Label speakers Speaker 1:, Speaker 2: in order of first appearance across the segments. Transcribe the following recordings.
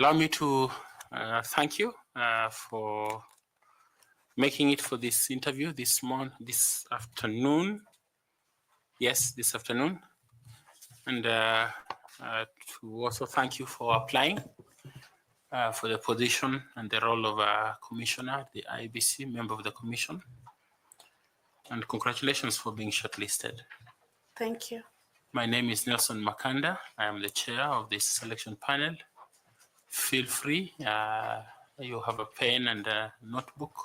Speaker 1: Allow me to thank you for making it for this interview this afternoon. Yes, this afternoon. And to also thank you for applying for the position and the role of a commissioner, the IEBC member of the commission. And congratulations for being shortlisted.
Speaker 2: Thank you.
Speaker 1: My name is Nelson Makanda. I am the chair of this selection panel. Feel free, you have a pen and a notebook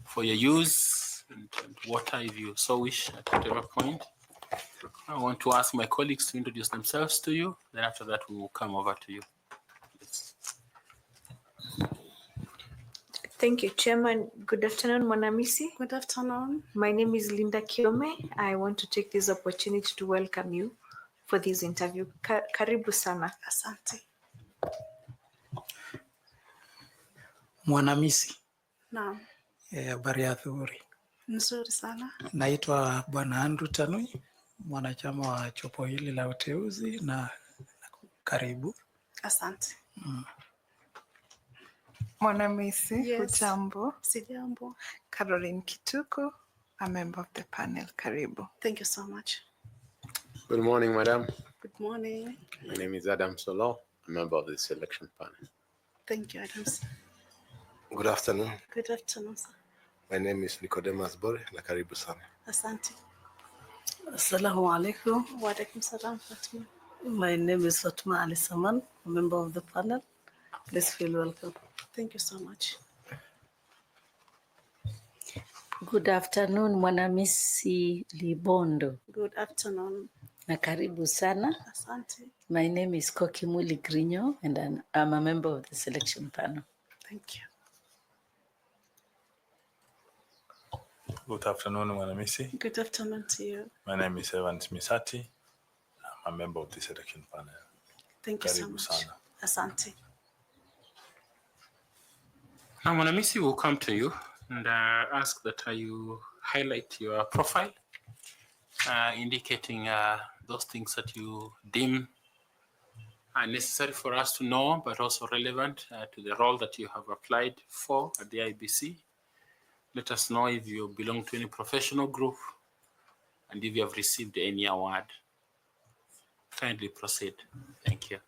Speaker 1: for your use, and water if you so wish at whatever point. I want to ask my colleagues to introduce themselves to you. Then after that, we will come over to you. Please.
Speaker 3: Thank you, Chairman. Good afternoon, Mwanamisi.
Speaker 2: Good afternoon.
Speaker 3: My name is Linda Kiome. I want to take this opportunity to welcome you for this interview. Karibu sana.
Speaker 2: Asante.
Speaker 4: Mwanamisi.
Speaker 2: Naam.
Speaker 4: Habari ya dhuhuri.
Speaker 2: Nzuri sana.
Speaker 4: Naitwa Bwana Andrew Tanui, mwanachama wa jopo hili la uteuzi na karibu.
Speaker 2: Asante.
Speaker 5: Mwanamisi,
Speaker 2: Yes.
Speaker 5: hujambo?
Speaker 2: Sijambo.
Speaker 5: Caroline Kituku, a member of the panel. Karibu.
Speaker 2: Thank you so much.
Speaker 6: Good morning, madam.
Speaker 2: Good morning.
Speaker 6: My name is Adam Solo, a member of the selection panel.
Speaker 2: Thank you, Adams.
Speaker 7: Good afternoon.
Speaker 2: Good afternoon, sir.
Speaker 7: My name is Nicodemus Bore na karibu sana.
Speaker 2: Asante.
Speaker 8: Assalamu alaikum.
Speaker 2: Wa alaikum salam, Fatima.
Speaker 8: My name is Fatma Ali Saman, a member of the panel. Please feel welcome.
Speaker 2: Thank you so much.
Speaker 9: Good afternoon, Mwanamisi Libondo.
Speaker 2: Good afternoon.
Speaker 9: Na karibu sana.
Speaker 2: Asante.
Speaker 9: My name is 𝐋𝐢𝐻𝐚𝐬𝐢, and I'm a member of the selection panel.
Speaker 2: Thank you.
Speaker 10: Good afternoon, Mwanamisi.
Speaker 2: Good afternoon to you.
Speaker 10: My name is Evans Misati. I'm a member of the selection panel.
Speaker 2: Thank you so
Speaker 10: Karibu
Speaker 2: much.
Speaker 10: sana.
Speaker 2: Asante.
Speaker 1: Now, Mwanamisi will come to you and ask that you highlight your profile, indicating those things that you deem are necessary for us to know, but also relevant to the role that you have applied for at the IEBC. Let us know if you belong to any professional group and if you have received any award. Kindly proceed. Thank you.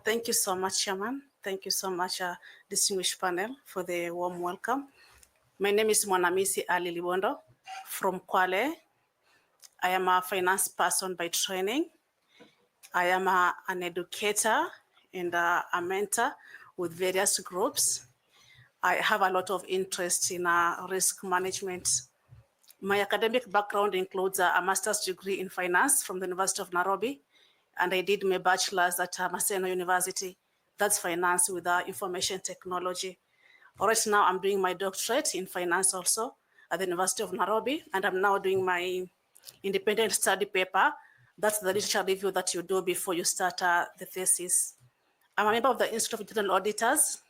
Speaker 2: Thank you so much, Chairman. Thank you so much, distinguished panel, for the warm welcome. My name is Mwanamisi Ali Libondo from Kwale. I am a finance person by training. I am an educator and a mentor with various groups. I have a lot of interest in risk management. My academic background includes a master's degree in finance from the University of Nairobi, and I did my bachelor's at Maseno University. That's finance with information technology. Right now, I'm doing my doctorate in finance also at the University of Nairobi, and I'm now doing my independent study paper. That's the literature review that you do before you start the thesis. I'm a member of the Institute of General Auditors.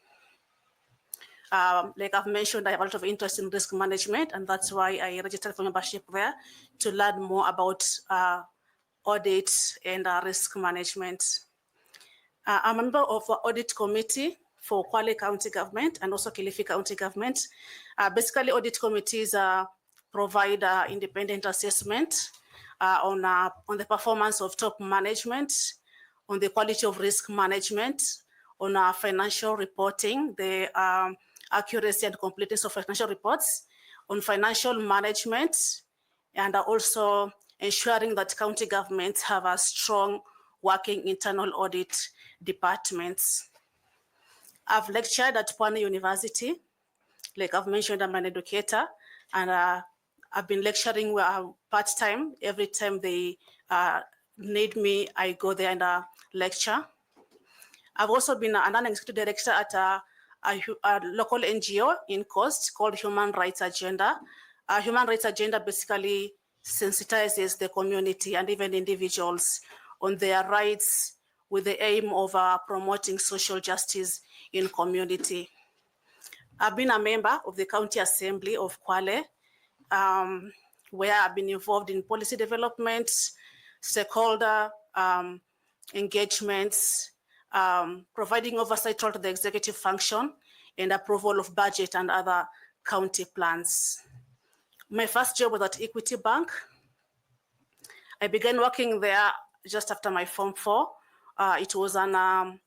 Speaker 2: Like I've mentioned, I have a lot of interest in risk management, and that's why I registered for membership there to learn more about audit and risk management. I'm a member of the audit committee for Kwale County Government and also Kilifi County Government. Basically, audit committees provide independent assessment on the performance of top management, on the quality of risk management, on financial reporting, the accuracy and completeness of financial reports, on financial management, and also ensuring that county governments have a strong working internal audit departments. I've lectured at Pwani University. Like I've mentioned, I'm an educator, and I've been lecturing part-time. Every time they need me, I go there and lecture. I've also been an executive director at a local NGO in Coast called Human Rights Agenda. Human Rights Agenda basically sensitizes the community and even individuals on their rights with the aim of promoting social justice in community. I've been a member of the County Assembly of Kwale, where I've been involved in policy development, stakeholder engagements, providing oversight to the executive function and approval of budget and other county plans. My first job was at Equity Bank. I began working there just after my Form 4. It was an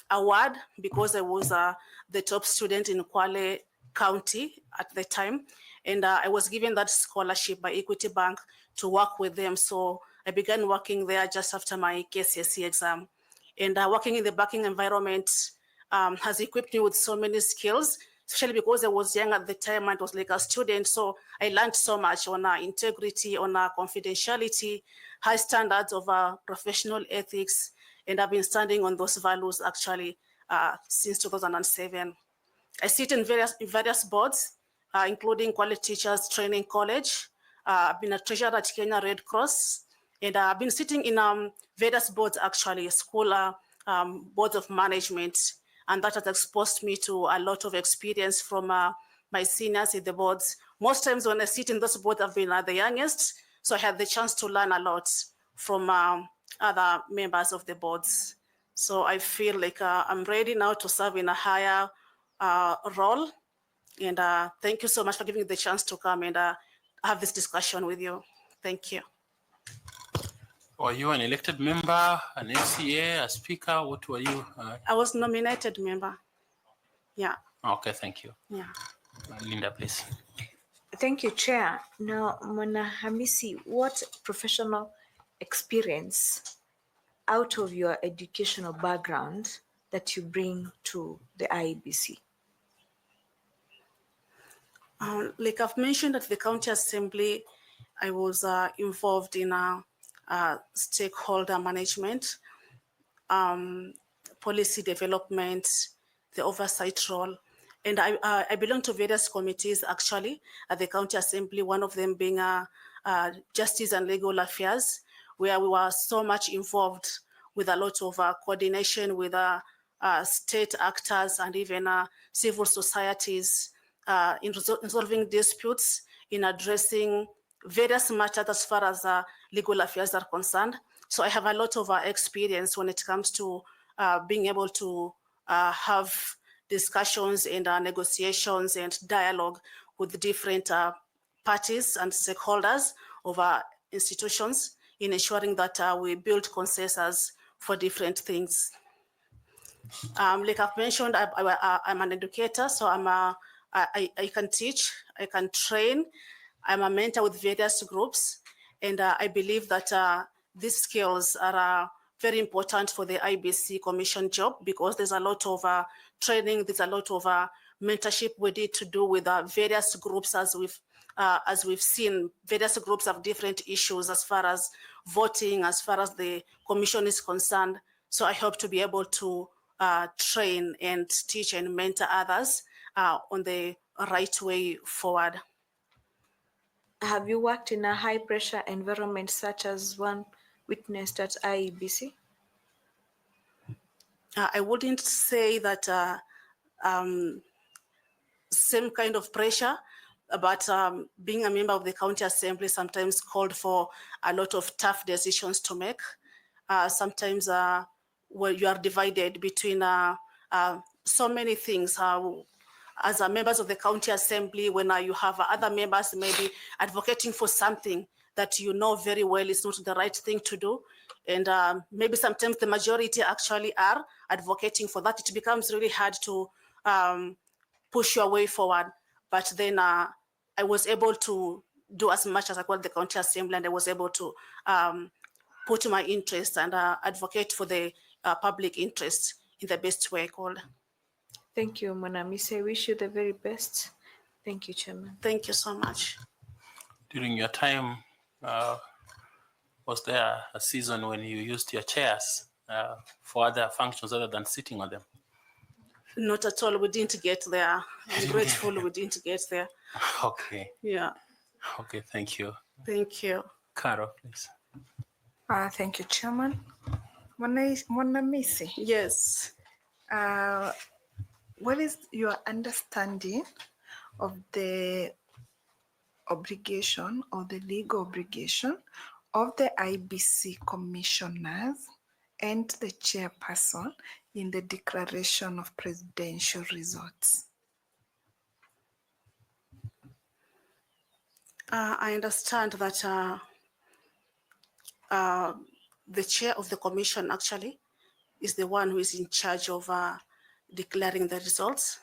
Speaker 2: award because I was the top student in Kwale County at the time. And I was given that scholarship by Equity Bank to work with them. So I began working there just after my KCSE exam. And working in the banking environment has equipped me with so many skills, especially because I was young at the time and was like a student. So I learned so much on integrity, on confidentiality, high standards of professional ethics. And I've been standing on those values actually since 2007. I sit in various boards, including Quality Teachers Training College. I've been a treasurer at Kenya Red Cross. And I've been sitting in various boards, actually, school boards of management. And that has exposed me to a lot of experience from my seniors in the boards. Most times when I sit in those boards, I've been the youngest. So I had the chance to learn a lot from other members of the boards. So I feel like I'm ready now to serve in a higher role. And thank you so much for giving me the chance to come and have this discussion with you. Thank you.
Speaker 1: Were you an elected member, an MCA, a speaker? What were you?
Speaker 2: I was nominated member. Yeah.
Speaker 1: Okay, thank you.
Speaker 2: Yeah.
Speaker 1: Linda, please.
Speaker 3: Thank you, Chair. Now, Mwana Hamisi, what professional experience out of your educational background that you bring to the IEBC?
Speaker 2: Like I've mentioned at the County Assembly, I was involved in stakeholder management, policy development, the oversight role. And I belong to various committees actually at the County Assembly, one of them being Justice and Legal Affairs, where we were so much involved with a lot of coordination with state actors and even civil societies in resolving disputes, in addressing various matters as far as legal affairs are concerned. So I have a lot of experience when it comes to being able to have discussions and negotiations and dialogue with different parties and stakeholders of our institutions in ensuring that we build consensus for different things. Like I've mentioned, I'm an educator, so I can teach, I can train, I'm a mentor with various groups, and I believe that these skills are very important for the IEBC Commission job because there's a lot of training, there's a lot of mentorship we need to do with various groups as we've seen. Various groups have different issues as far as voting, as far as the Commission is concerned. So I hope to be able to train and teach and mentor others on the right way forward.
Speaker 3: Have you worked in a high pressure environment such as one witnessed at IEBC?
Speaker 2: I wouldn't say that same kind of pressure, but being a member of the County Assembly sometimes called for a lot of tough decisions to make. Sometimes where you are divided between so many things. As members of the County Assembly, when you have other members maybe advocating for something that you know very well is not the right thing to do, and maybe sometimes the majority actually are advocating for that, it becomes really hard to push your way forward. But then I was able to do as much as I could at the County Assembly, and I was able to put my interest and advocate for the public interest in the best way I could.
Speaker 3: Thank you, Mwanamisi. I wish you the very best. Thank you, Chairman.
Speaker 2: Thank you so much.
Speaker 1: During your time, was there a season when you used your chairs for other functions other than sitting on them?
Speaker 2: Not at all. We didn't get there. I'm grateful we didn't get there.
Speaker 1: Okay.
Speaker 2: Yeah.
Speaker 1: Okay, thank you.
Speaker 2: Thank you.
Speaker 1: Carol, please.
Speaker 5: Thank you, Chairman. Mwanamisi.
Speaker 2: Yes.
Speaker 5: What is your understanding of the obligation or the legal obligation of the IEBC commissioners and the chairperson in the declaration of presidential results?
Speaker 2: I understand that the chair of the commission actually is the one who is in charge of declaring the results.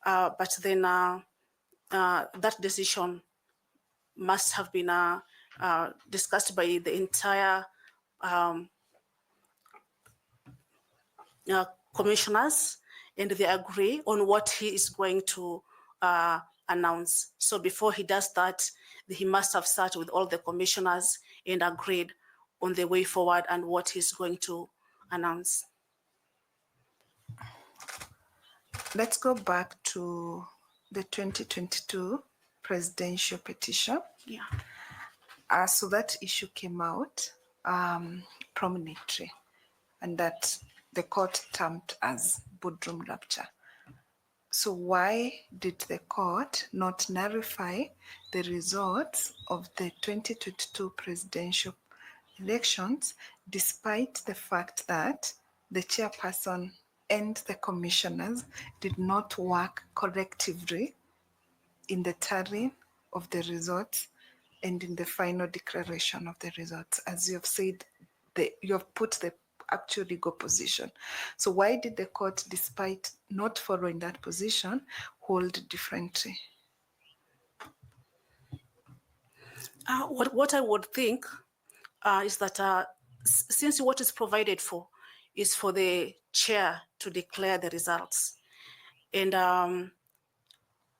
Speaker 2: But then that decision must have been discussed by the entire commissioners, and they agree on what he is going to announce. So before he does that, he must have sat with all the commissioners and agreed on the way forward and what he's going to announce.
Speaker 5: Let's go back to the 2022 presidential petition.
Speaker 2: Yeah.
Speaker 5: So that issue came out prominently, and that the court termed as boardroom rupture. So why did the court not nullify the results of the 2022 presidential elections, despite the fact that the chairperson and the commissioners did not work collectively in the tallying of the results and in the final declaration of the results? As you have said, you have put the actual legal position. So why did the court, despite not following that position, hold differently?
Speaker 2: What I would think is that since what is provided for is for the chair to declare the results, and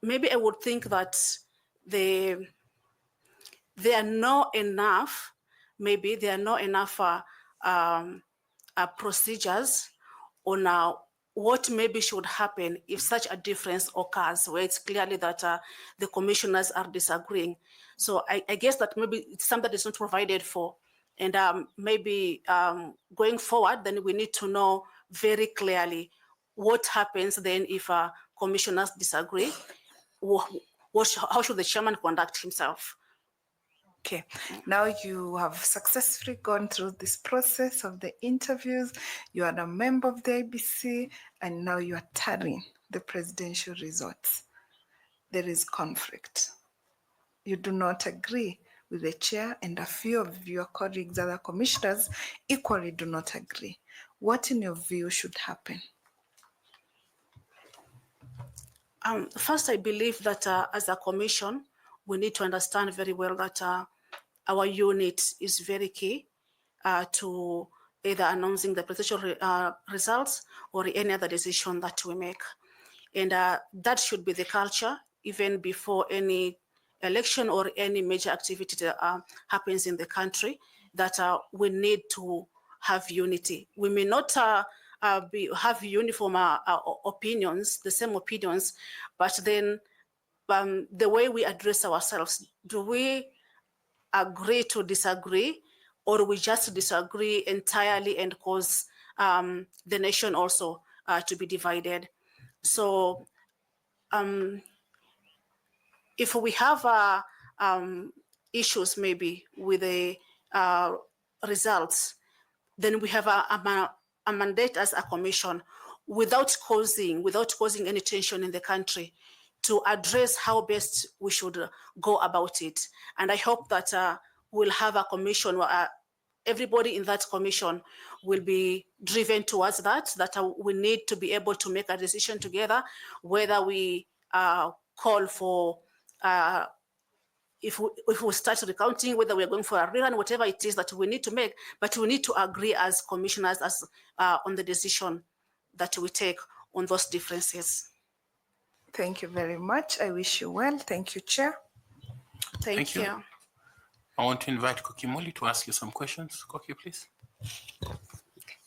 Speaker 2: maybe I would think that there are not enough, maybe there are not enough procedures on what maybe should happen if such a difference occurs, where it's clearly that the commissioners are disagreeing. So I guess that maybe it's something that is not provided for. And maybe going forward, then we need to know very clearly what happens then if commissioners disagree. How should the chairman conduct himself?
Speaker 5: Okay, now you have successfully gone through this process of the interviews. You are a member of the IEBC, and now you are tallying the presidential results. There is conflict. You do not agree with the chair, and a few of your colleagues, other commissioners, equally do not agree. What, in your view, should happen?
Speaker 2: First, I believe that as a commission, we need to understand very well that our unit is very key to either announcing the presidential results or any other decision that we make. And that should be the culture even before any election or any major activity that happens in the country, that we need to have unity. We may not have uniform opinions, the same opinions, but then the way we address ourselves, do we agree to disagree, or we just disagree entirely and cause the nation also to be divided? So if we have issues maybe with the results, then we have a mandate as a commission without causing any tension in the country to address how best we should go about it. And I hope that we'll have a commission, everybody in that commission will be driven towards that we need to be able to make a decision together, whether we call for, if we start recounting, whether we're going for a rerun, whatever it is that we need to make, but we need to agree as commissioners on the decision that we take on those differences.
Speaker 5: Thank you very much. I wish you well. Thank you, Chair.
Speaker 2: Thank you.
Speaker 1: I want to invite Koki Muli to ask you some questions. Koki, please.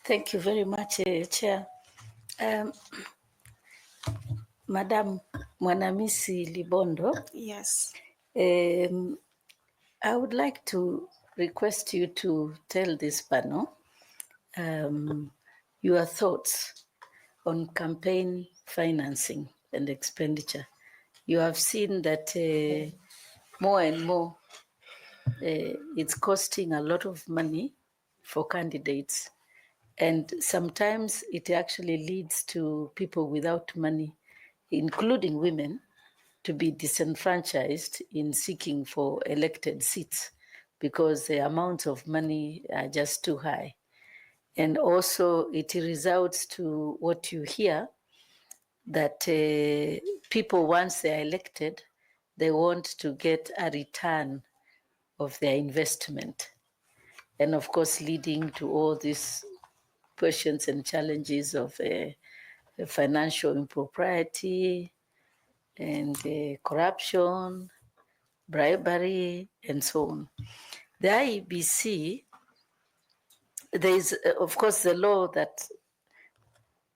Speaker 9: Thank you very much, Chair. Madam Mwanamisi Libondo.
Speaker 2: Yes.
Speaker 9: I would like to request you to tell this panel your thoughts on campaign financing and expenditure. You have seen that more and more it's costing a lot of money for candidates, And sometimes it actually leads to people without money, including women, to be disenfranchised in seeking for elected seats because the amounts of money are just too high. And also it results to what you hear, that people, once they're elected, they want to get a return of their investment. And of course, leading to all these questions and challenges of financial impropriety and corruption, bribery, and so on. The IEBC, there is, of course, the law that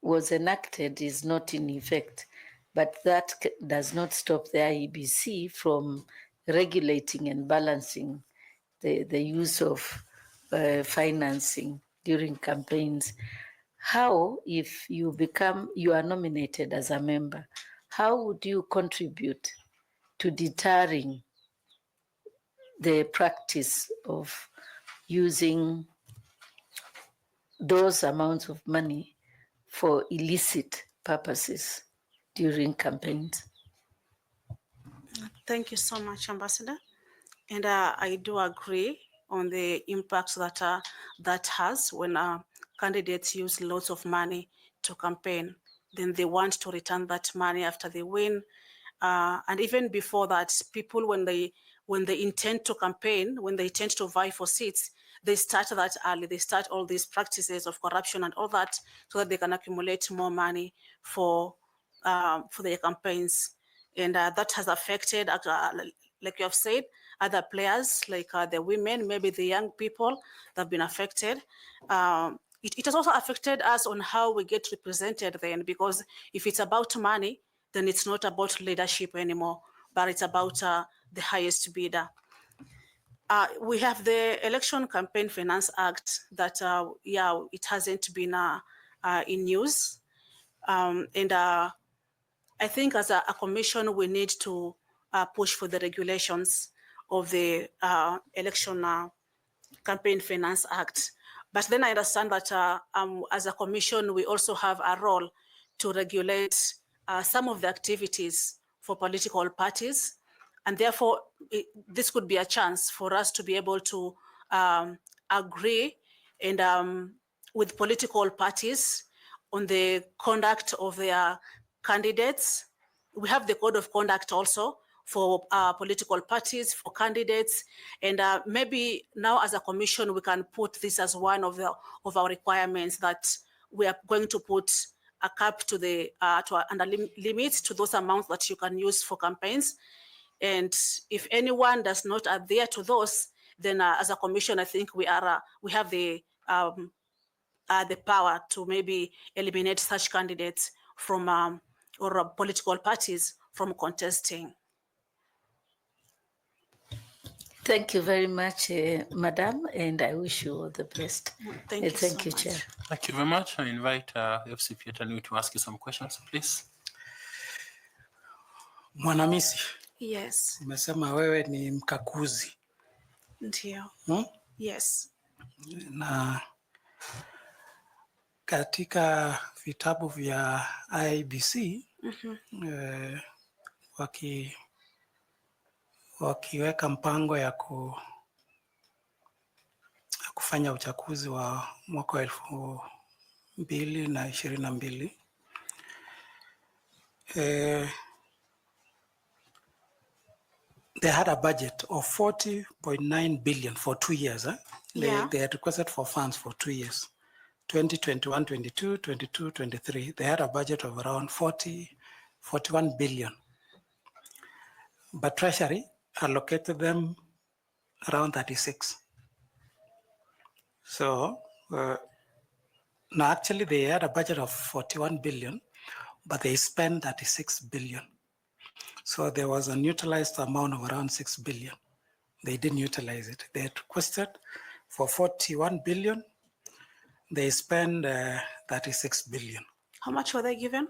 Speaker 9: was enacted is not in effect, but that does not stop the IEBC from regulating and balancing the use of financing during campaigns. How, if you are nominated as a member, how would you contribute to deterring the practice of using those amounts of money for illicit purposes during campaigns?
Speaker 2: Thank you so much, Ambassador. And I do agree on the impacts that that has when candidates use lots of money to campaign. Then they want to return that money after they win. And even before that, people, when they intend to campaign, when they intend to vie for seats, they start that early. They start all these practices of corruption and all that so that they can accumulate more money for their campaigns. And that has affected, like you have said, other players, like the women, maybe the young people that have been affected. It has also affected us on how we get represented then, because if it's about money, then it's not about leadership anymore, but it's about the highest bidder. We have the Election Campaign Finance Act that, yeah, it hasn't been in news. And I think as a commission, we need to push for the regulations of the Election Campaign Finance Act. But then I understand that as a commission, we also have a role to regulate some of the activities for political parties. And therefore, this could be a chance for us to be able to agree and with political parties on the conduct of their candidates. We have the code of conduct also for political parties, for candidates, and maybe now as a commission we can put this as one of our requirements, that we are going to put a cap to the and a limit to those amounts that you can use for campaigns. And if anyone does not adhere to those, then as a commission, I think we have the power to maybe eliminate such candidates from or political parties from contesting.
Speaker 9: Thank you very much, Madam, and I wish you all the best.
Speaker 2: Thank you
Speaker 9: Thank
Speaker 2: so
Speaker 9: you,
Speaker 2: much.
Speaker 9: Chair.
Speaker 1: Thank you very much. I invite FC Pietanu to ask you some questions, please.
Speaker 4: Mwanamisi,
Speaker 2: Yes.
Speaker 4: umesema wewe ni mkaguzi.
Speaker 2: Ndio. Yes.
Speaker 4: Na katika vitabu vya IEBC wakiweka mpango ya kufanya uchaguzi wa mwaka wa 2022, they had a budget of 40.9 billion for 2 years.
Speaker 2: Yeah.
Speaker 4: They had requested for funds for 2 years. 2021, 22, 22, 23. They had a budget of around 41 billion. But Treasury allocated them around 36. So now actually they had a budget of 41 billion, but they spent 36 billion. So there was a utilized amount of around 6 billion. They didn't utilize it. They had requested for 41 billion. They spent 36 billion.
Speaker 2: How much were they given?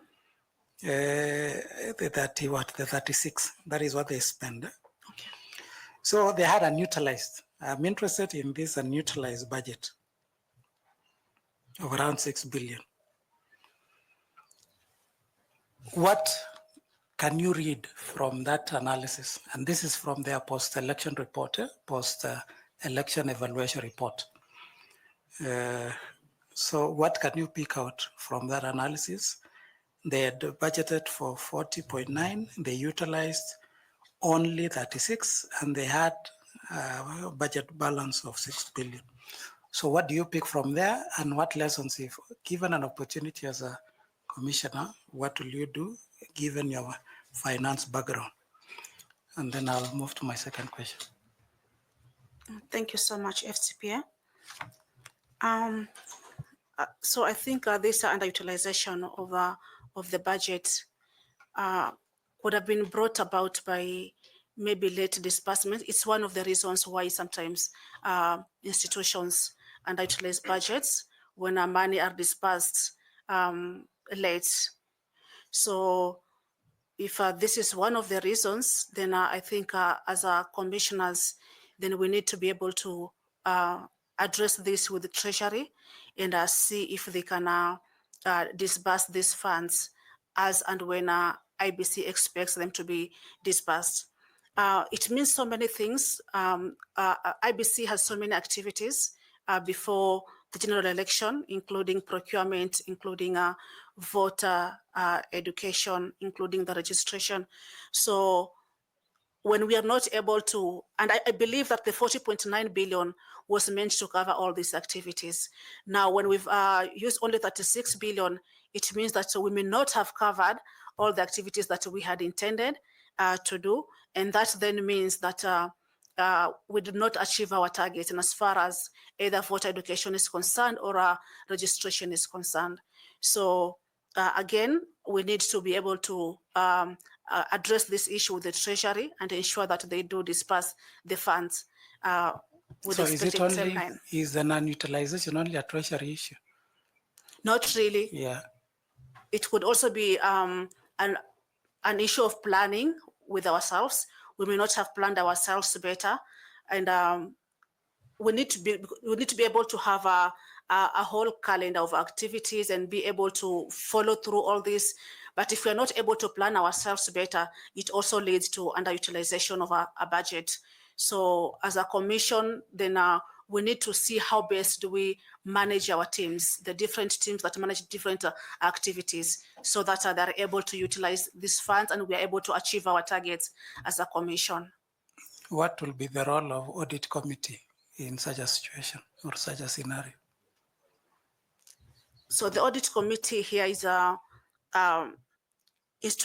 Speaker 4: The 36. That is what they spent.
Speaker 2: Okay.
Speaker 4: So they had unutilized. I'm interested in this unutilized budget. of around 6 billion. What can you read from that analysis? And this is from their post-election report, post-election evaluation report. So what can you pick out from that analysis? They had budgeted for 40.9, they utilized only 36, and they had a budget balance of 6 billion. So what do you pick from there, and what lessons, if given an opportunity as a commissioner, what will you do given your finance background? And then I'll move to my second question.
Speaker 2: Thank you so much, FCPA. So I think this underutilization of the budget would have been brought about by maybe late disbursement. It's one of the reasons why sometimes institutions underutilize budgets when money are disbursed late. So if this is one of the reasons, then I think as commissioners, then we need to be able to address this with the Treasury and see if they can disburse these funds as and when IBC expects them to be disbursed. It means so many things. IBC has so many activities before the general election, including procurement, including voter education, including the registration. So when we are not able to, and I believe that the 40.9 billion was meant to cover all these activities. Now, when we've used only 36 billion, it means that we may not have covered all the activities that we had intended to do. And that then means that we did not achieve our target, and as far as either voter education is concerned or registration is concerned. So again, we need to be able to address this issue with the Treasury and ensure that they do disperse the funds with
Speaker 4: so
Speaker 2: the
Speaker 4: is it
Speaker 2: specific
Speaker 4: only,
Speaker 2: timeline.
Speaker 4: is the non-utilization only a Treasury issue?
Speaker 2: Not really.
Speaker 4: Yeah.
Speaker 2: It could also be an issue of planning with ourselves. We may not have planned ourselves better, and we need to be able to have a whole calendar of activities and be able to follow through all this. But if we are not able to plan ourselves better, it also leads to underutilization of a budget. So as a commission, then we need to see how best do we manage our teams, the different teams that manage different activities, so that they're able to utilize these funds and we are able to achieve our targets as a commission.
Speaker 4: What will be the role of audit committee in such a situation or such a scenario?
Speaker 2: So the audit committee here is to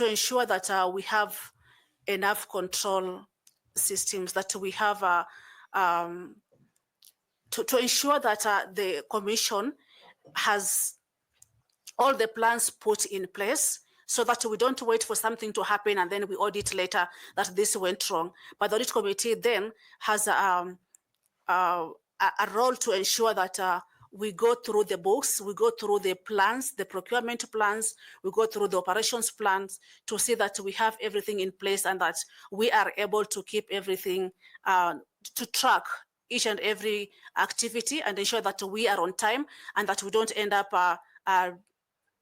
Speaker 2: ensure that we have enough control systems, that we have to ensure that the commission has all the plans put in place, so that we don't wait for something to happen and then we audit later that this went wrong. But the audit committee then has a role to ensure that we go through the books, we go through the plans, the procurement plans, we go through the operations plans to see that we have everything in place and that we are able to keep everything, to track each and every activity and ensure that we are on time and that we don't end up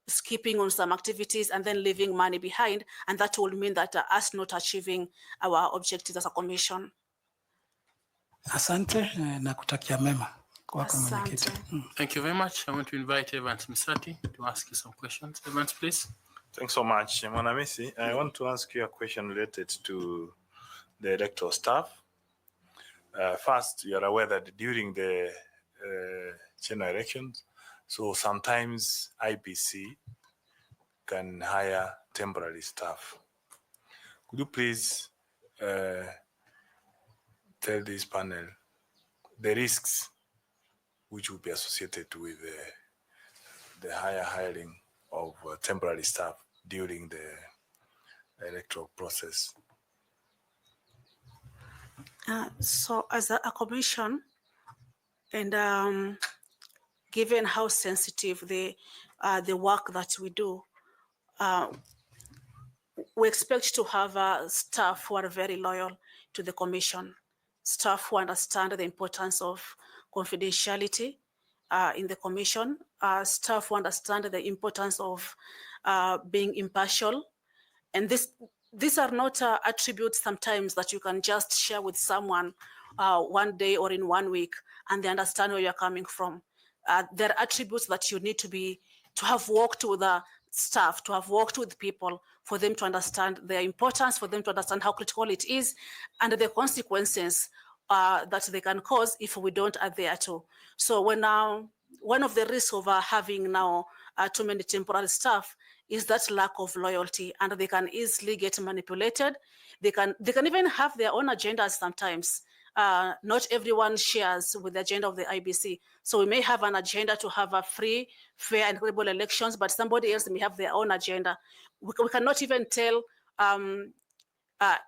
Speaker 2: skipping on some activities and then leaving money behind. And that will mean that us not achieving our objectives as a commission.
Speaker 4: Asante na kutakia mema.
Speaker 2: Asante.
Speaker 1: Thank you very much. I want to invite Evans Misati to ask you some questions. Evans, please.
Speaker 10: Thanks so much, Mwanamisi. I want to ask you a question related to the electoral staff. First, you are aware that during the general elections, so sometimes IBC can hire temporary staff. Could you please tell this panel the risks which will be associated with the hiring of temporary staff during the electoral process?
Speaker 2: So as a commission, and given how sensitive the work that we do, we expect to have staff who are very loyal to the commission, staff who understand the importance of confidentiality, in the commission. Staff who understand the importance of being impartial. And these are not attributes sometimes that you can just share with someone one day or in 1 week and they understand where you're coming from. There are attributes that you need to have worked with the staff, to have worked with people, for them to understand their importance, for them to understand how critical it is, and the consequences that they can cause if we don't adhere to. So when one of the risks of having now too many temporary staff is that lack of loyalty, and they can easily get manipulated. They can even have their own agendas sometimes. Not everyone shares with the agenda of the IEBC. So we may have an agenda to have a free, fair, and credible elections, but somebody else may have their own agenda. We cannot even tell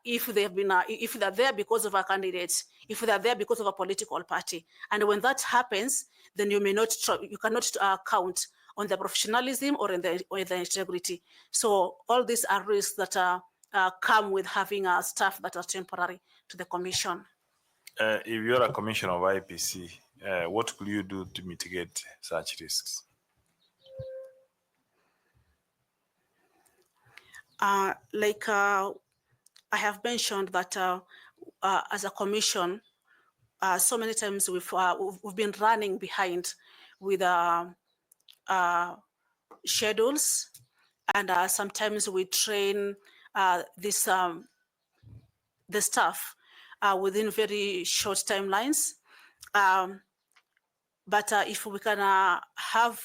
Speaker 2: if they're there because of a candidate, if they're there because of a political party. And when that happens, then you cannot count on the professionalism or in the integrity. So all these are risks that come with having staff that are temporary to the commission.
Speaker 10: If you're a commissioner of IEBC, what could you do to mitigate such risks?
Speaker 2: I have mentioned that as a commission, so many times we've been running behind with schedules, and sometimes we train the staff within very short timelines. But if we can have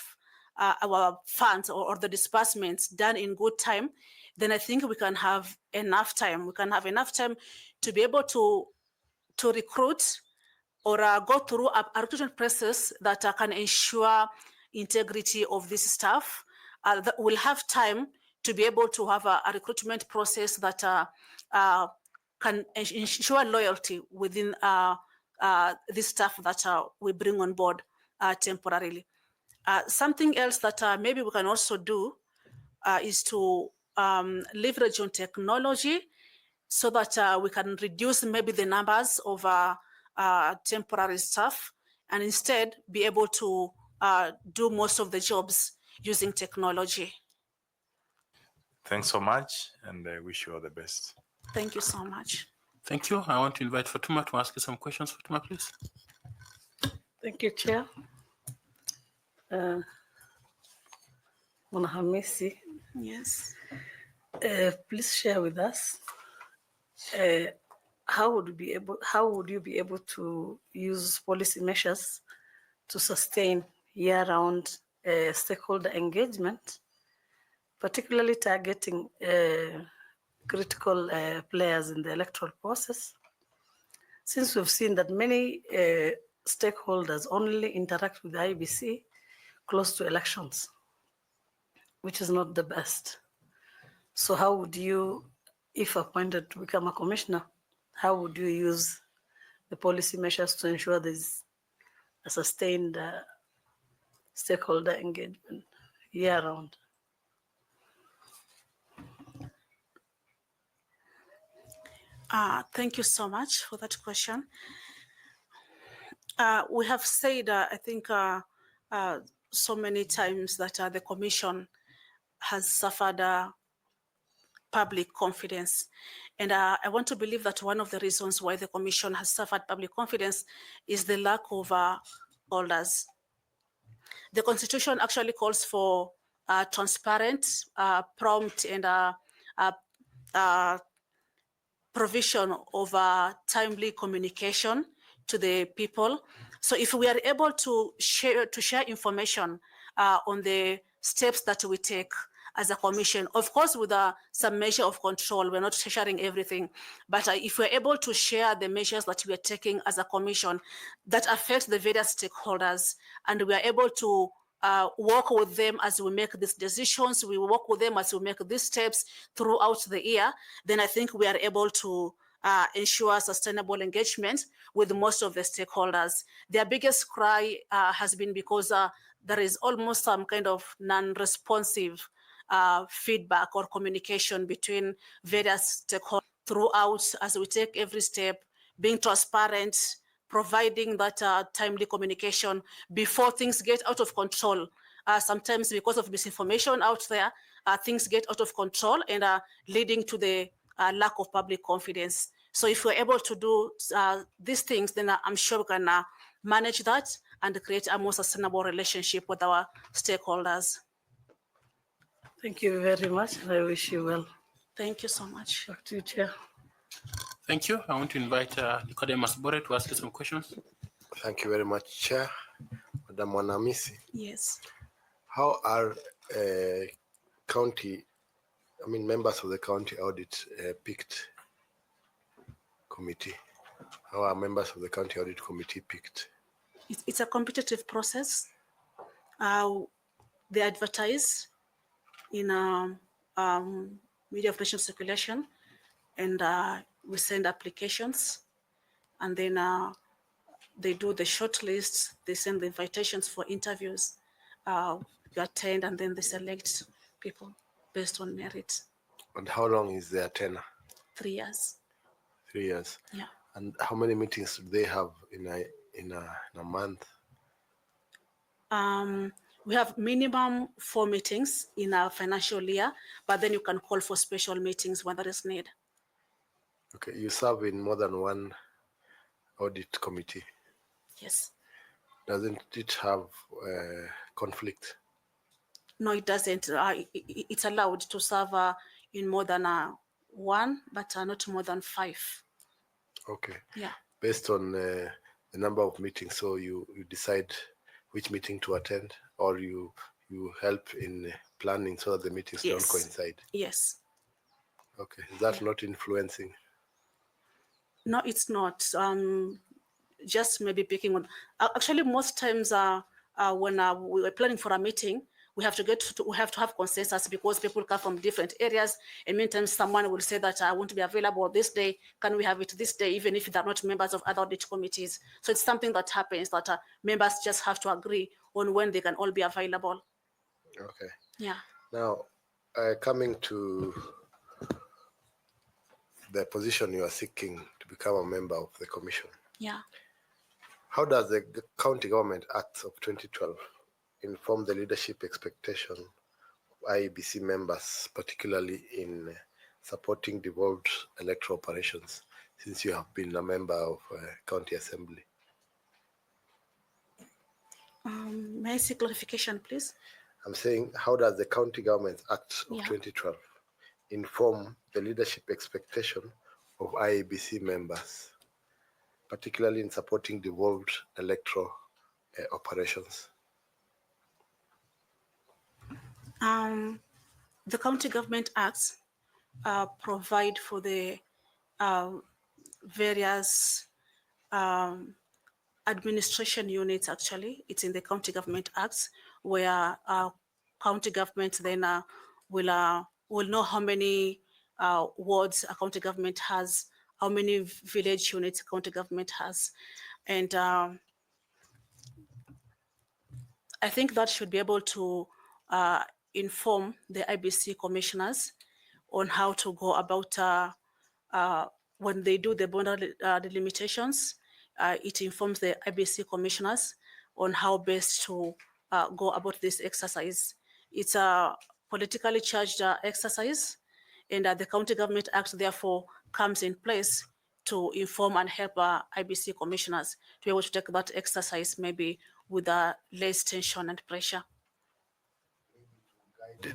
Speaker 2: our funds or the disbursements done in good time, then I think we can have enough time. We can have enough time to be able to recruit or go through a recruitment process that can ensure integrity of this staff. That will have time to be able to have a recruitment process that can ensure loyalty within the staff that we bring on board temporarily. Something else that maybe we can also do is to leverage on technology so that we can reduce maybe the numbers of temporary staff and instead be able to do most of the jobs using technology.
Speaker 10: Thanks so much, and I wish you all the best.
Speaker 2: Thank you so much.
Speaker 1: Thank you. I want to invite Fatuma to ask you some questions. Fatuma, please.
Speaker 8: Thank you, Chair. Hamisi,
Speaker 2: Yes.
Speaker 8: please share with us how would you be able to use policy measures to sustain year-round stakeholder engagement, particularly targeting critical players in the electoral process, since we've seen that many stakeholders only interact with the IEBC close to elections, which is not the best. So how would you, if appointed to become a commissioner, how would you use the policy measures to ensure there's a sustained stakeholder engagement year-round?
Speaker 2: Thank you so much for that question. We have said, I think, so many times that the Commission has suffered public confidence. And I want to believe that one of the reasons why the Commission has suffered public confidence is the lack of holders. The Constitution actually calls for transparent, prompt, and provision of timely communication to the people. So if we are able to share information on the steps that we take as a commission, of course with some measure of control, we're not sharing everything, but if we're able to share the measures that we are taking as a commission that affect the various stakeholders, and we are able to work with them as we make these decisions, we work with them as we make these steps throughout the year, then I think we are able to ensure sustainable engagement with most of the stakeholders. Their biggest cry has been because there is almost some kind of non-responsive feedback or communication between various stakeholders throughout as we take every step, being transparent, providing that timely communication before things get out of control. Sometimes because of misinformation out there, things get out of control and leading to the lack of public confidence. So if we're able to do these things, then I'm sure we can manage that and create a more sustainable relationship with our stakeholders.
Speaker 8: Thank you very much. I wish you well.
Speaker 2: Thank you so much.
Speaker 8: Back to you, Chair.
Speaker 1: Thank you. I want to invite Nicodemus Bore to ask you some questions.
Speaker 7: Thank you very much, Chair. Madam Wanamisi,
Speaker 2: Yes.
Speaker 7: how are members of the county audit picked committee? How are members of the county audit committee picked?
Speaker 2: It's a competitive process. They advertise in media of national circulation, and we send applications, and then they do the short lists, they send the invitations for interviews, you attend, and then they select people based on merit.
Speaker 7: And how long is their tenure?
Speaker 2: 3 years.
Speaker 7: 3 years.
Speaker 2: Yeah.
Speaker 7: And how many meetings do they have in a month?
Speaker 2: We have minimum 4 meetings in our financial year, but then you can call for special meetings when there is need.
Speaker 7: Okay, you serve in more than one audit committee.
Speaker 2: Yes.
Speaker 7: Doesn't it have conflict?
Speaker 2: No, it doesn't. It's allowed to serve in more than one, but not more than 5.
Speaker 7: Okay.
Speaker 2: Yeah.
Speaker 7: Based on the number of meetings, so you decide which meeting to attend, or you help in planning so that the meetings don't coincide?
Speaker 2: Yes.
Speaker 7: Okay. Is that not influencing?
Speaker 2: No, it's not. Just maybe picking on. Actually, most times when we were planning for a meeting, we have to have consensus, because people come from different areas, and many times someone will say that I want to be available this day. Can we have it this day, even if they're not members of other audit committees? So it's something that happens, that members just have to agree on when they can all be available.
Speaker 7: Okay.
Speaker 2: Yeah.
Speaker 7: Now, coming to the position you are seeking to become a member of the commission.
Speaker 2: Yeah.
Speaker 7: How does the County Government Act of 2012 inform the leadership expectation of IEBC members, particularly in supporting devolved electoral operations, since you have been a member of County Assembly?
Speaker 2: May I see clarification, please?
Speaker 7: I'm saying, how does the County Government Act of 2012 inform the leadership expectation of IEBC members, particularly in supporting devolved electoral operations?
Speaker 2: The County Government Acts provide for the various administration units. Actually, it's in the County Government Acts, where county government then will know how many wards a county government has, how many village units a county government has, and I think that should be able to inform the IBC commissioners on how to go about when they do the boundary delimitations. It informs the IBC commissioners on how best to go about this exercise. It's a politically charged exercise, and the County Government Act therefore comes in place to inform and help IBC commissioners to be able to take that exercise maybe with less tension and pressure.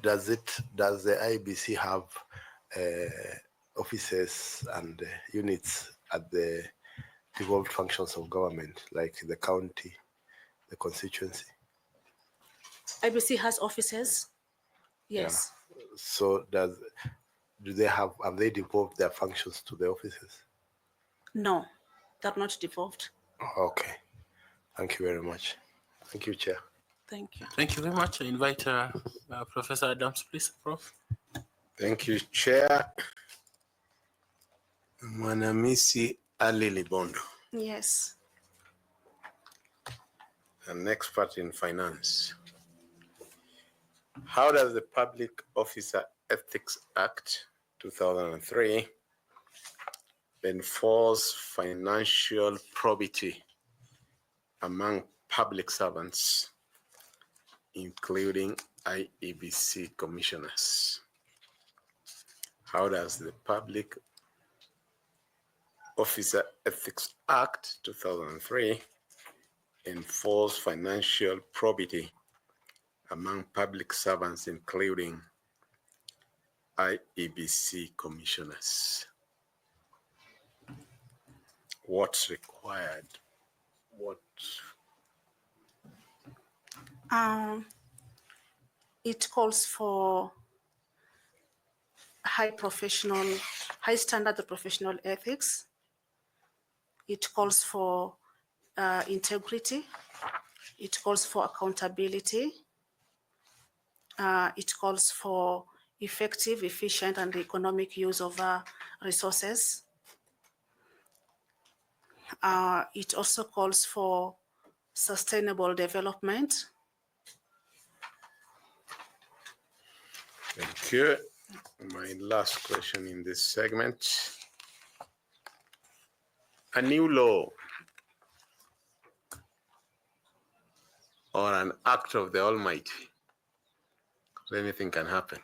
Speaker 7: Does the IBC have offices and units at the devolved functions of government, like the county, the constituency?
Speaker 2: IBC has offices, yes.
Speaker 7: Yeah. So have they devolved their functions to the offices?
Speaker 2: No, they're not devolved.
Speaker 7: Okay. Thank you very much. Thank you, Chair.
Speaker 2: Thank you.
Speaker 1: Thank you very much. I invite Professor Adams, please, Prof.
Speaker 6: Thank you, Chair. Mwanamisi Ali Libondo,
Speaker 2: Yes.
Speaker 6: an expert in finance. How does the Public Officer Ethics Act 2003 enforce financial probity among public servants, including IEBC commissioners? How does the Public Officer Ethics Act 2003 enforce financial probity among public servants, including IEBC commissioners? What's required?
Speaker 2: It calls for high standard of professional ethics. It calls for integrity. It calls for accountability. It calls for effective, efficient, and economic use of resources. It also calls for sustainable development.
Speaker 6: Thank you. My last question in this segment. A new law or an act of the Almighty, because anything can happen,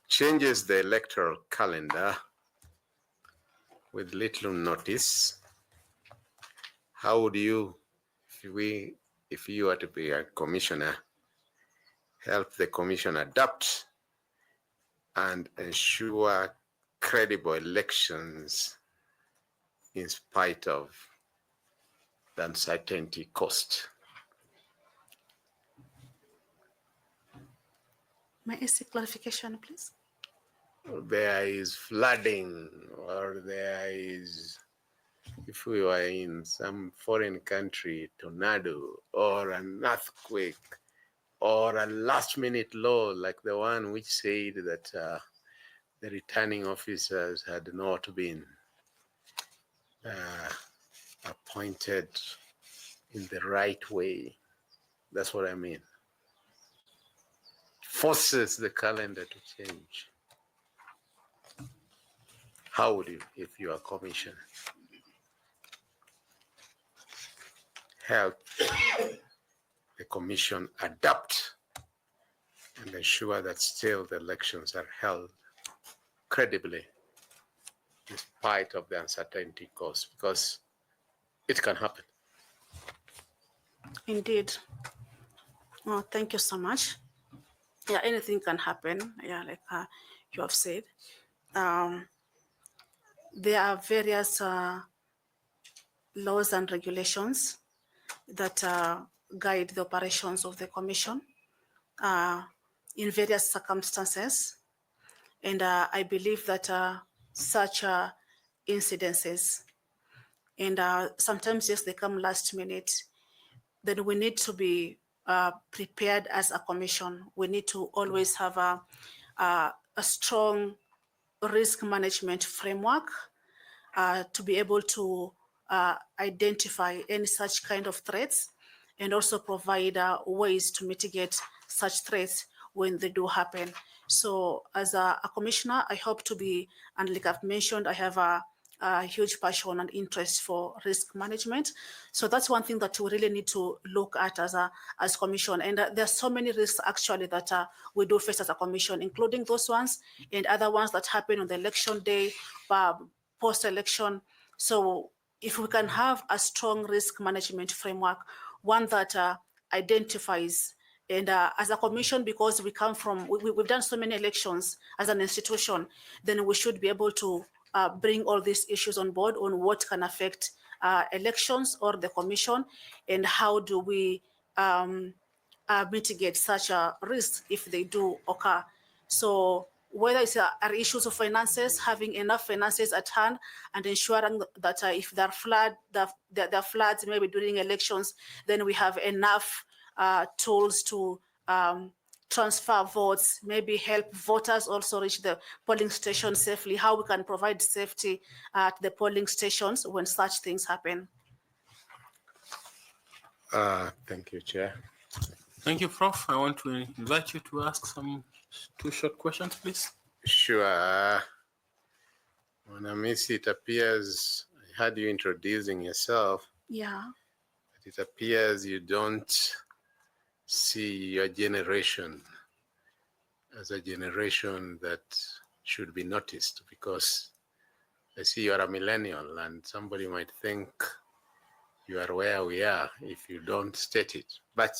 Speaker 6: changes the electoral calendar with little notice. How would you, if you were to be a commissioner, help the commission adapt and ensure credible elections in spite of the uncertainty caused?
Speaker 2: May I seek clarification, please?
Speaker 6: There is flooding, or there is, if we were in some foreign country, tornado, or an earthquake, or a last-minute law like the one which said that the returning officers had not been appointed in the right way. That's what I mean. Forces the calendar to change. How would you, if you are commissioner, help the commission adapt and ensure that still the elections are held credibly in spite of the uncertainty caused? Because it can happen.
Speaker 2: Indeed. Oh, thank you so much. Yeah, anything can happen. Yeah, like you have said. There are various laws and regulations that guide the operations of the commission in various circumstances. And I believe that such incidences, and sometimes yes, they come last minute, then we need to be prepared as a commission. We need to always have a strong risk management framework to be able to identify any such kind of threats and also provide ways to mitigate such threats when they do happen. So as a commissioner, I hope to be, and like I've mentioned, I have a huge passion and interest for risk management. So that's one thing that we really need to look at as commission. And there are so many risks actually that we do face as a commission, including those ones and other ones that happen on the election day, post-election. So if we can have a strong risk management framework, one that identifies, and as a commission, because we come from, we've done so many elections as an institution, then we should be able to bring all these issues on board on what can affect elections or the commission, and how do we mitigate such a risk if they do occur. So whether it's are issues of finances, having enough finances at hand, and ensuring that if there are floods maybe during elections, then we have enough tools to transfer votes, maybe help voters also reach the polling station safely, how we can provide safety at the polling stations when such things happen.
Speaker 6: Thank you, Chair.
Speaker 1: Thank you, Prof. I want to invite you to ask some 2 short questions, please.
Speaker 6: Sure. Mwanamisi, it appears I had you introducing yourself.
Speaker 2: Yeah.
Speaker 6: It appears you don't see your generation as a generation that should be noticed, because I see you are a millennial, and somebody might think you are where we are if you don't state it. But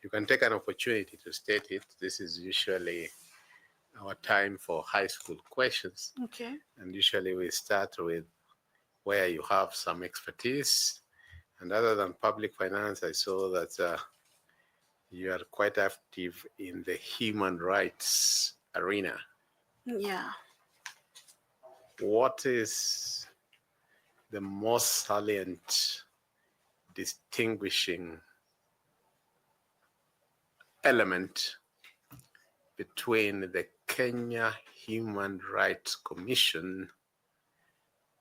Speaker 6: you can take an opportunity to state it. This is usually our time for high school questions.
Speaker 2: Okay.
Speaker 6: And usually we start with where you have some expertise. And other than public finance, I saw that you are quite active in the human rights arena.
Speaker 2: Yeah.
Speaker 6: What is the most salient distinguishing element between the Kenya Human Rights Commission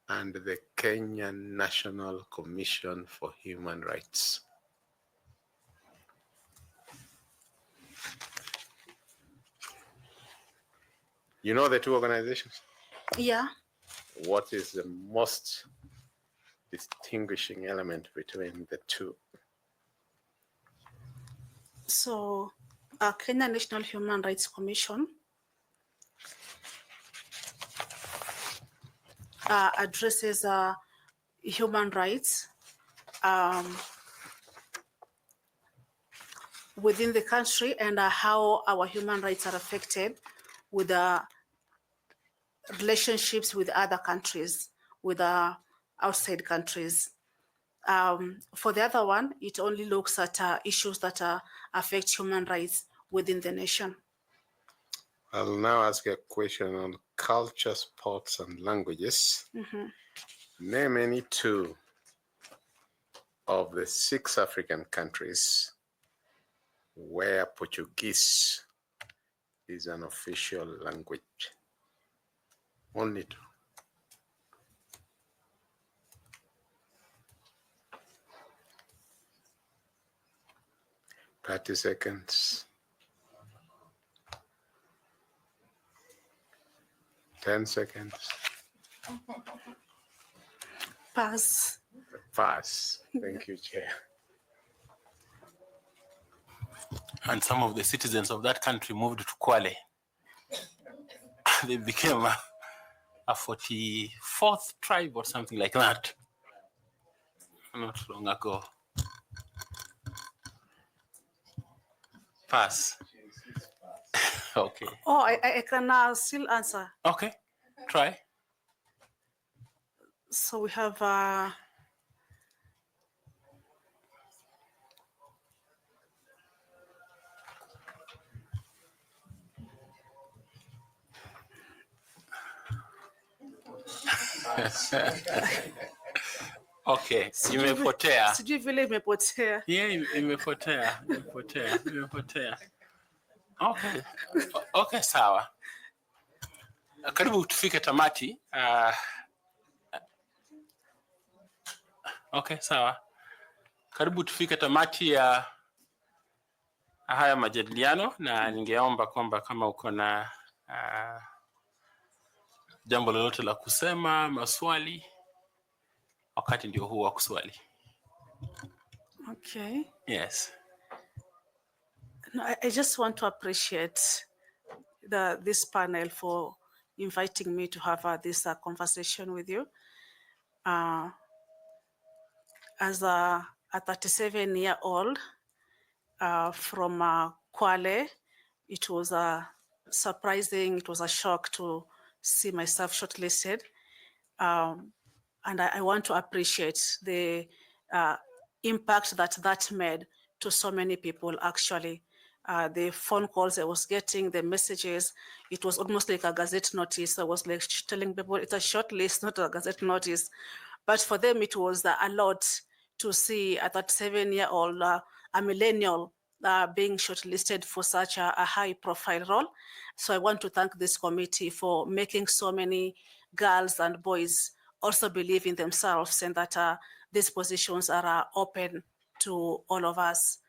Speaker 6: and the Kenya National Commission for Human Rights? You know the two organizations?
Speaker 2: Yeah.
Speaker 6: What is the most distinguishing element between the two?
Speaker 2: So, Kenya National Human Rights Commission addresses human rights within the country and how our human rights are affected with relationships with other countries, with outside countries. For the other one, it only looks at issues that affect human rights within the nation.
Speaker 6: I'll now ask a question on culture, sports, and languages. Name any two of the 6 African countries where Portuguese is an official language. Only 2. Thirty seconds. 10 seconds.
Speaker 2: Pass.
Speaker 6: Pass. Thank you, Chair.
Speaker 1: And some of the citizens of that country moved to Kwale. They became a 44th tribe or something like that not long ago. Pass. Okay.
Speaker 2: Oh, I can still answer.
Speaker 1: Okay, try.
Speaker 2: So we have
Speaker 1: Okay, imepotea.
Speaker 2: Sijui vile imepotea.
Speaker 1: Yeah, imepotea. Okay. Okay, sawa. Karibu tufike tamati. Okay, sawa. Karibu tufike tamati ya haya majadiliano, na ningeomba kwamba kama uko na jambo lolote la kusema, maswali, wakati ndio huu wa kuswali.
Speaker 2: Okay.
Speaker 1: Yes.
Speaker 2: No, I just want to appreciate this panel for inviting me to have this conversation with you. As a 37-year-old from Kwale, it was surprising, it was a shock to see myself shortlisted. And I want to appreciate the impact that made to so many people, actually. The phone calls I was getting, the messages, it was almost like a gazette notice. I was like telling people it's a short list, not a gazette notice. But for them, it was a lot to see a 37-year-old, a millennial, being shortlisted for such a high-profile role. So I want to thank this committee for making so many girls and boys also believe in themselves, and that these positions are open to all of us.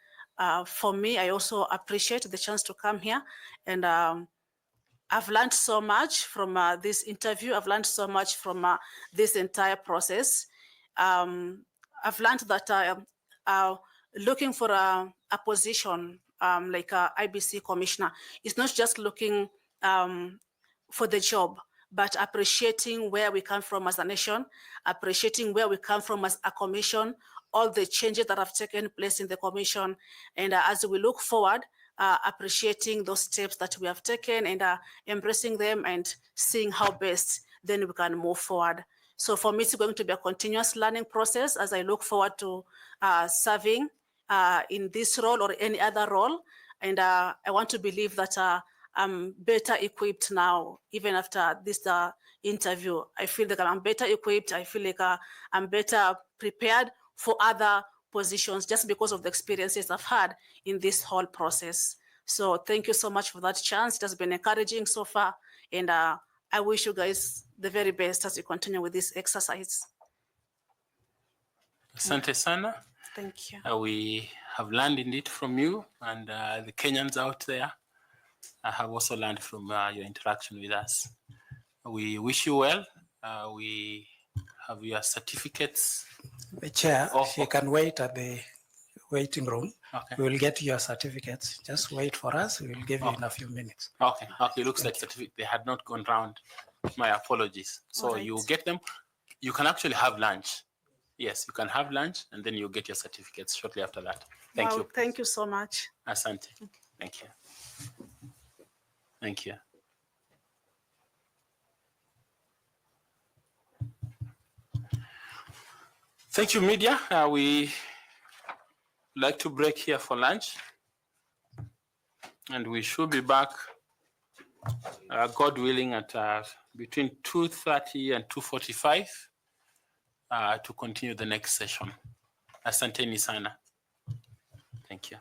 Speaker 2: For me, I also appreciate the chance to come here, and I've learned so much from this interview. I've learned so much from this entire process. I've learned that looking for a position like a IBC commissioner is not just looking for the job, but appreciating where we come from as a nation, appreciating where we come from as a commission, all the changes that have taken place in the commission. And as we look forward, appreciating those steps that we have taken and embracing them and seeing how best then we can move forward. So for me, it's going to be a continuous learning process as I look forward to serving in this role or any other role. And I want to believe that I'm better equipped now, even after this interview. I feel like I'm better equipped. I feel like I'm better prepared for other positions just because of the experiences I've had in this whole process. So thank you so much for that chance. It has been encouraging so far. And I wish you guys the very best as you continue with this exercise.
Speaker 1: Asante sana.
Speaker 2: Thank you.
Speaker 1: We have learned indeed from you, and the Kenyans out there have also learned from your interaction with us. We wish you well. We have your certificates.
Speaker 4: The chair, if you can wait at the waiting room,
Speaker 1: Okay.
Speaker 4: we will get your certificates. Just wait for us. We will give you in a few minutes.
Speaker 1: Okay. Okay. Looks like certificate. They had not gone round. My apologies. So
Speaker 2: Right.
Speaker 1: you get them. You can actually have lunch. Yes, you can have lunch, and then you'll get your certificates shortly after that. Thank you.
Speaker 2: Thank you so much.
Speaker 1: Asante. Thank you. Thank you. Thank you, media. We like to break here for lunch, and we should be back, God willing, at between 2:30 and 2:45 to continue the next session. Asanteni sana. Thank you.